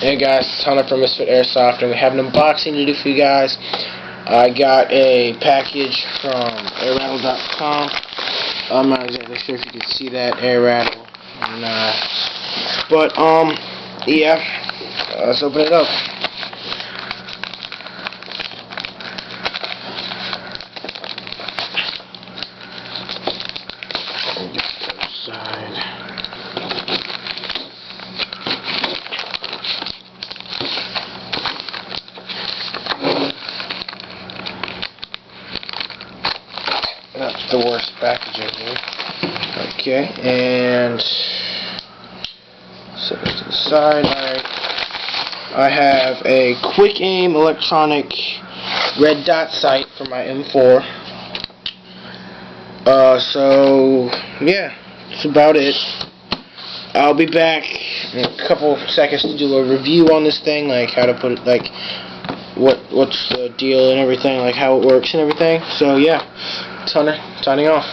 Hey guys, it's Hunter from Misfit Airsoft, and we have an unboxing to do for you guys. I got a package from airrattle.com. I'm not exactly sure if you can see that airrattle or not, but yeah, let's open it up. That's the worst packaging here. Okay, and set this to the side. Alright. I have a quick aim electronic red dot sight for my M4. So yeah, that's about it. I'll be back in a couple seconds to do a review on this thing, like how to put it, like what's the deal and everything, like how it works and everything. So yeah, it's Hunter signing off.